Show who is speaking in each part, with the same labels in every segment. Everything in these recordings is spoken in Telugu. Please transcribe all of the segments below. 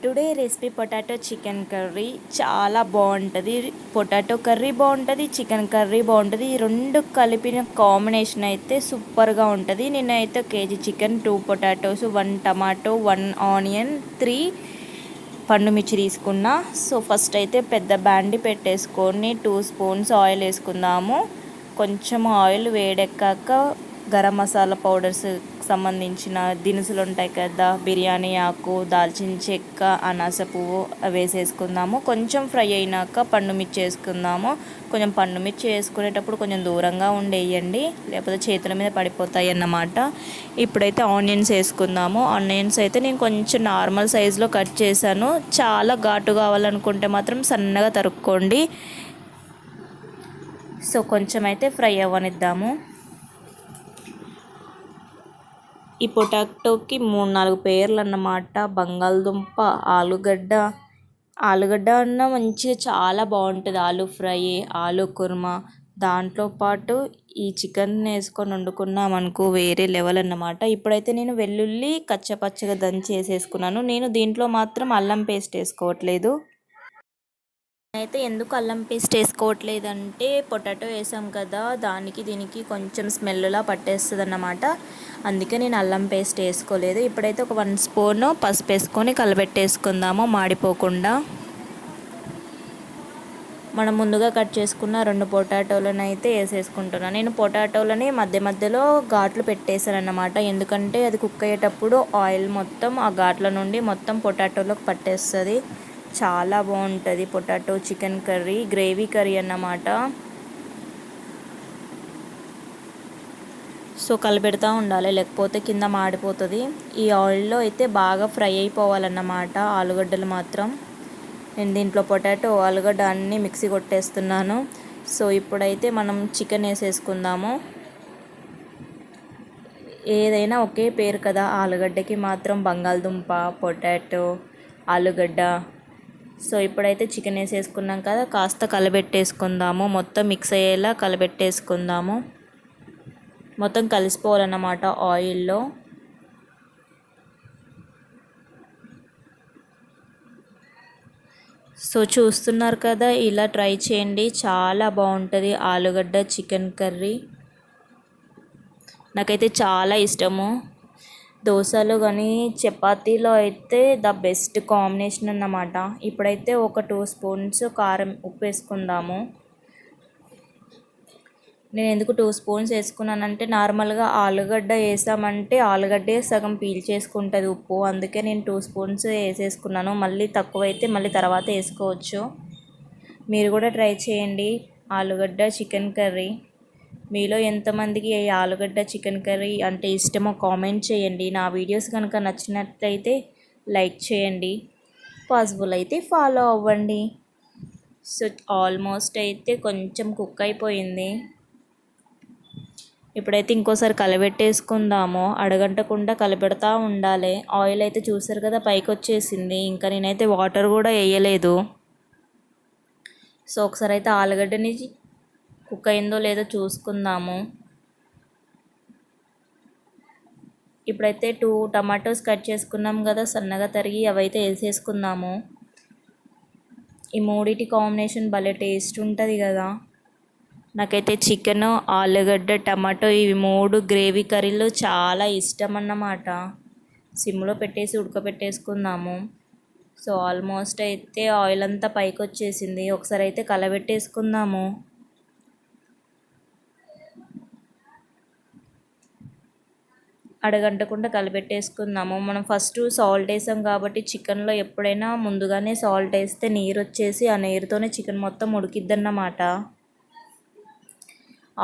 Speaker 1: Today recipe potato chicken curry చాలా బాగుంటుంది. పొటాటో కర్రీ బాగుంటుంది, చికెన్ కర్రీ బాగుంటుంది. ఈ రెండు కలిపిన కాంబినేషన్ అయితే సూపర్గా ఉంటుంది. నేనైతే KG chicken, 2 potatoes, 1 tomato, 1 onion, 3 పండు మిర్చి తీసుకున్నా. సో ఫస్ట్ అయితే పెద్ద బాండి పెట్టేసుకొని 2 స్పూన్స్ ఆయిల్ వేసుకుందాము. కొంచెం ఆయిల్ వేడెక్కాక గరం మసాలా పౌడర్స్ సంబంధించిన దినుసులు ఉంటాయి కదా, బిర్యానీ ఆకు, దాల్చిన చెక్క, అనాస పువ్వు వేసేసుకుందాము. కొంచెం ఫ్రై అయినాక పండు మిర్చి వేసుకుందాము. కొంచెం పండు మిర్చి వేసుకునేటప్పుడు కొంచెం దూరంగా ఉండేయండి, లేకపోతే చేతుల మీద పడిపోతాయి అన్నమాట. ఇప్పుడైతే ఆనియన్స్ వేసుకుందాము. ఆనియన్స్ అయితే నేను కొంచెం నార్మల్ సైజులో కట్ చేశాను. చాలా ఘాటు కావాలనుకుంటే మాత్రం సన్నగా తరుక్కోండి. సో కొంచెం అయితే ఫ్రై అవ్వనిద్దాము. ఈ పొటాటోకి 3-4 పేర్లు అన్నమాట. బంగాళదుంప, ఆలుగడ్డ అన్న మంచిగా చాలా బాగుంటుంది. ఆలు ఫ్రై, ఆలు కుర్మా, దాంట్లో పాటు ఈ చికెన్ వేసుకొని వండుకున్నాం అనుకో వేరే లెవెల్ అన్నమాట. ఇప్పుడైతే నేను వెల్లుల్లి కచ్చపచ్చగా దంచి వేసేసుకున్నాను. నేను దీంట్లో మాత్రం అల్లం పేస్ట్ వేసుకోవట్లేదు. అయితే ఎందుకు అల్లం పేస్ట్ వేసుకోవట్లేదంటే పొటాటో వేసాం కదా, దానికి దీనికి కొంచెం స్మెల్లా పట్టేస్తుంది అన్నమాట. అందుకే నేను అల్లం పేస్ట్ వేసుకోలేదు. ఇప్పుడైతే ఒక 1 స్పూన్ పసుపు వేసుకొని కలబెట్టేసుకుందాము మాడిపోకుండా. మనం ముందుగా కట్ చేసుకున్న 2 పొటాటోలను అయితే వేసేసుకుంటున్నాను. నేను పొటాటోలని మధ్య మధ్యలో ఘాట్లు పెట్టేశాను అన్నమాట. ఎందుకంటే అది కుక్ అయ్యేటప్పుడు ఆయిల్ మొత్తం ఆ ఘాట్ల నుండి మొత్తం పొటాటోలోకి పట్టేస్తుంది. చాలా బాగుంటుంది potato chicken curry, gravy curry అన్నమాట. సో కలిపెడతా ఉండాలి, లేకపోతే కింద మాడిపోతుంది. ఈ ఆయిల్లో అయితే బాగా ఫ్రై అయిపోవాలన్నమాట ఆలుగడ్డలు మాత్రం. నేను దీంట్లో పొటాటో, ఆలుగడ్డ అన్నీ మిక్సీ కొట్టేస్తున్నాను. సో ఇప్పుడైతే మనం చికెన్ వేసేసుకుందాము. ఏదైనా ఒకే పేరు కదా, ఆలుగడ్డకి మాత్రం బంగాళదుంప, పొటాటో, ఆలుగడ్డ. సో ఇప్పుడైతే చికెన్ వేసేసుకున్నాం కదా, కాస్త కలబెట్టేసుకుందాము. మొత్తం మిక్స్ అయ్యేలా కలబెట్టేసుకుందాము. మొత్తం కలిసిపోవాలన్నమాట ఆయిల్లో. సో చూస్తున్నారు కదా, ఇలా ట్రై చేయండి, చాలా బాగుంటుంది ఆలుగడ్డ చికెన్ కర్రీ. నాకైతే చాలా ఇష్టము. దోశలు కానీ చపాతీలో అయితే ద బెస్ట్ కాంబినేషన్ అన్నమాట. ఇప్పుడైతే ఒక 2 స్పూన్స్ కారం, ఉప్పు వేసుకుందాము. నేను ఎందుకు 2 స్పూన్స్ వేసుకున్నానంటే నార్మల్గా ఆలుగడ్డ వేసామంటే ఆలుగడ్డే సగం పీల్చేసుకుంటుంది ఉప్పు. అందుకే నేను 2 స్పూన్స్ వేసేసుకున్నాను. మళ్ళీ తక్కువైతే మళ్ళీ తర్వాత వేసుకోవచ్చు. మీరు కూడా ట్రై చేయండి ఆలుగడ్డ చికెన్ కర్రీ. మీలో ఎంతమందికి ఈ ఆలుగడ్డ చికెన్ కర్రీ అంటే ఇష్టమో కామెంట్ చేయండి. నా వీడియోస్ కనుక నచ్చినట్లయితే లైక్ చేయండి, పాసిబుల్ అయితే ఫాలో అవ్వండి. సో ఆల్మోస్ట్ అయితే కొంచెం కుక్ అయిపోయింది. ఇప్పుడైతే ఇంకోసారి కలబెట్టేసుకుందాము. అడగంటకుండా కలబెడతా ఉండాలి. ఆయిల్ అయితే చూసారు కదా పైకి వచ్చేసింది. ఇంకా నేనైతే వాటర్ కూడా వేయలేదు. సో ఒకసారి అయితే ఆలుగడ్డని కుక్ అయిందో లేదో చూసుకుందాము. ఇప్పుడైతే 2 టమాటోస్ కట్ చేసుకున్నాం కదా సన్నగా తరిగి, అవైతే వేసేసుకుందాము. ఈ మూడిటి కాంబినేషన్ భలే టేస్ట్ ఉంటుంది కదా. నాకైతే చికెన్, ఆలుగడ్డ, టమాటో ఇవి 3 గ్రేవీ కర్రీలు చాలా ఇష్టం అన్నమాట. సిమ్లో పెట్టేసి ఉడకబెట్టేసుకుందాము. సో ఆల్మోస్ట్ అయితే ఆయిల్ అంతా పైకి వచ్చేసింది. ఒకసారి అయితే కలబెట్టేసుకుందాము. అడగంటకుండా కలిపెట్టేసుకుందాము. మనం ఫస్ట్ సాల్ట్ వేసాం కాబట్టి చికెన్లో ఎప్పుడైనా ముందుగానే సాల్ట్ వేస్తే నీరు వచ్చేసి ఆ నీరుతోనే చికెన్ మొత్తం ఉడికిద్దన్నమాట.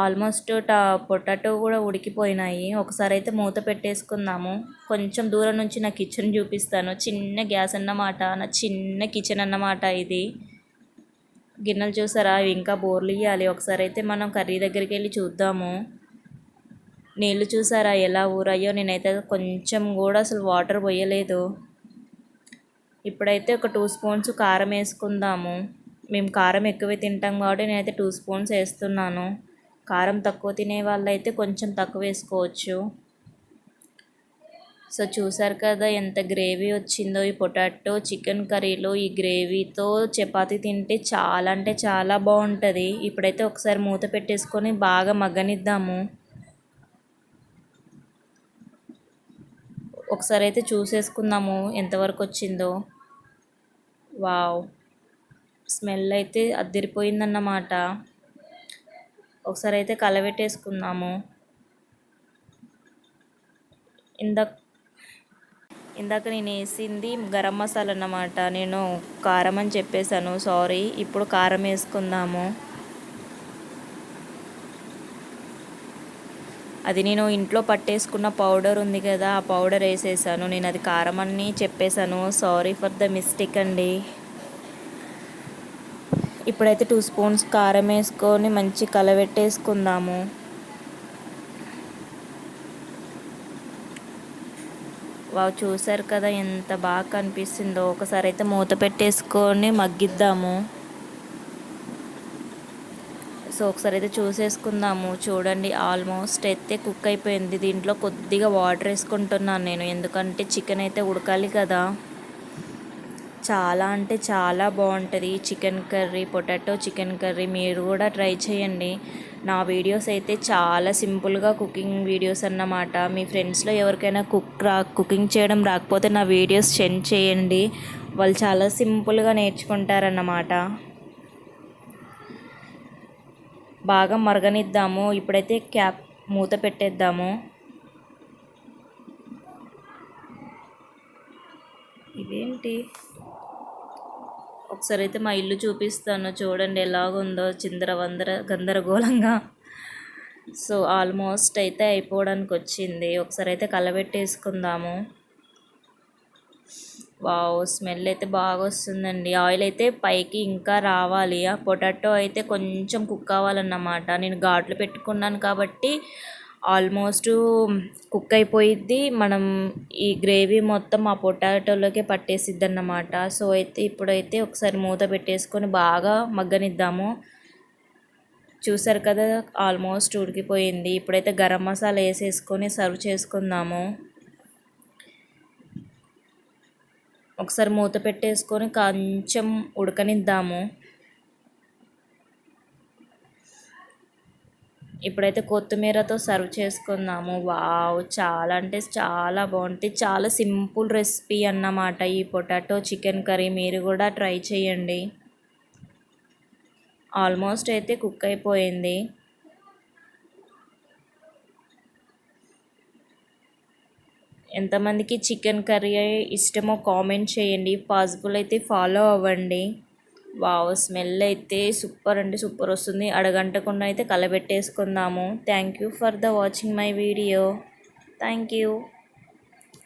Speaker 1: ఆల్మోస్ట్ పొటాటో కూడా ఉడికిపోయినాయి. ఒకసారి అయితే మూత పెట్టేసుకుందాము. కొంచెం దూరం నుంచి నా కిచెన్ చూపిస్తాను. చిన్న గ్యాస్ అన్నమాట, నా చిన్న కిచెన్ అన్నమాట ఇది. గిన్నెలు చూసారా, అవి ఇంకా బోర్లు ఇవ్వాలి. ఒకసారి అయితే మనం కర్రీ దగ్గరికి వెళ్ళి చూద్దాము. నీళ్ళు చూసారా ఎలా ఊరాయో. నేనైతే కొంచెం కూడా అసలు వాటర్ పోయలేదు. ఇప్పుడైతే ఒక 2 స్పూన్స్ కారం వేసుకుందాము. మేము కారం ఎక్కువ తింటాం కాబట్టి నేనైతే 2 స్పూన్స్ వేస్తున్నాను. కారం తక్కువ తినే వాళ్ళైతే కొంచెం తక్కువ వేసుకోవచ్చు. సో చూసారు కదా ఎంత గ్రేవీ వచ్చిందో ఈ పొటాటో చికెన్ కర్రీలో. ఈ గ్రేవీతో చపాతీ తింటే చాలా అంటే చాలా బాగుంటుంది. ఇప్పుడైతే ఒకసారి మూత పెట్టేసుకొని బాగా మగ్గనిద్దాము. ఒకసారి అయితే చూసేసుకుందాము ఎంతవరకు వచ్చిందో. వావ్, స్మెల్ అయితే అదిరిపోయిందన్నమాట. ఒకసారి అయితే కలబెట్టేసుకుందాము. ఇందాక ఇందాక నేను వేసింది గరం మసాలా అన్నమాట. నేను కారం అని చెప్పేశాను, సారీ. ఇప్పుడు కారం వేసుకుందాము. అది నేను ఇంట్లో పట్టేసుకున్న పౌడర్ ఉంది కదా, ఆ పౌడర్ వేసేసాను. నేను అది కారం అని చెప్పేశాను, సారీ ఫర్ ద మిస్టేక్ అండి. ఇప్పుడైతే 2 స్పూన్స్ కారం వేసుకొని మంచి కలబెట్టేసుకుందాము. వావ్, చూసారు కదా ఎంత బాగా కనిపిస్తుందో. ఒకసారి అయితే మూత పెట్టేసుకొని మగ్గిద్దాము. సో ఒకసారి అయితే చూసేసుకుందాము. చూడండి, ఆల్మోస్ట్ అయితే కుక్ అయిపోయింది. దీంట్లో కొద్దిగా వాటర్ వేసుకుంటున్నాను నేను, ఎందుకంటే చికెన్ అయితే ఉడకాలి కదా. చాలా అంటే చాలా బాగుంటుంది chicken curry, potato chicken curry. మీరు కూడా ట్రై చేయండి. నా వీడియోస్ అయితే చాలా సింపుల్గా కుకింగ్ వీడియోస్ అన్నమాట. మీ ఫ్రెండ్స్లో ఎవరికైనా కుకింగ్ చేయడం రాకపోతే నా వీడియోస్ సెండ్ చేయండి, వాళ్ళు చాలా సింపుల్గా నేర్చుకుంటారన్నమాట. బాగా మరగనిద్దాము. ఇప్పుడైతే క్యాప్ మూత పెట్టేద్దాము. ఇదేంటి, ఒకసారి అయితే మా ఇల్లు చూపిస్తాను, చూడండి ఎలాగుందో గందరగోళంగా. సో ఆల్మోస్ట్ అయితే అయిపోవడానికి వచ్చింది. ఒకసారి అయితే కలబెట్టేసుకుందాము. వావ్, స్మెల్ అయితే బాగా వస్తుందండి. ఆయిల్ అయితే పైకి ఇంకా రావాలి. ఆ పొటాటో అయితే కొంచెం కుక్ అవ్వాలన్నమాట. నేను ఘాట్లు పెట్టుకున్నాను కాబట్టి ఆల్మోస్ట్ కుక్ అయిపోయిద్ది. మనం ఈ గ్రేవీ మొత్తం ఆ పొటాటోలోకే పట్టేసిద్ది అన్నమాట. సో అయితే ఇప్పుడైతే ఒకసారి మూత పెట్టేసుకొని బాగా మగ్గనిద్దాము. చూసారు కదా, ఆల్మోస్ట్ ఉడికిపోయింది. ఇప్పుడైతే గరం మసాలా వేసేసుకొని సర్వ్ చేసుకుందాము. ఒకసారి మూత పెట్టేసుకొని కొంచెం ఉడకనిద్దాము. ఇప్పుడైతే కొత్తిమీరతో సర్వ్ చేసుకుందాము. వావ్, చాలా అంటే చాలా బాగుంటుంది. చాలా సింపుల్ రెసిపీ అన్నమాట ఈ పొటాటో చికెన్ కర్రీ. మీరు కూడా ట్రై చేయండి. ఆల్మోస్ట్ అయితే కుక్ అయిపోయింది. ఎంతమందికి చికెన్ కర్రీ ఇష్టమో కామెంట్ చేయండి. పాసిబుల్ అయితే ఫాలో అవ్వండి. వావ్, స్మెల్ అయితే సూపర్ అంటే సూపర్ వస్తుంది. అడగంటకుండా అయితే కలబెట్టేసుకుందాము. Thank you for the watching my video. Thank you.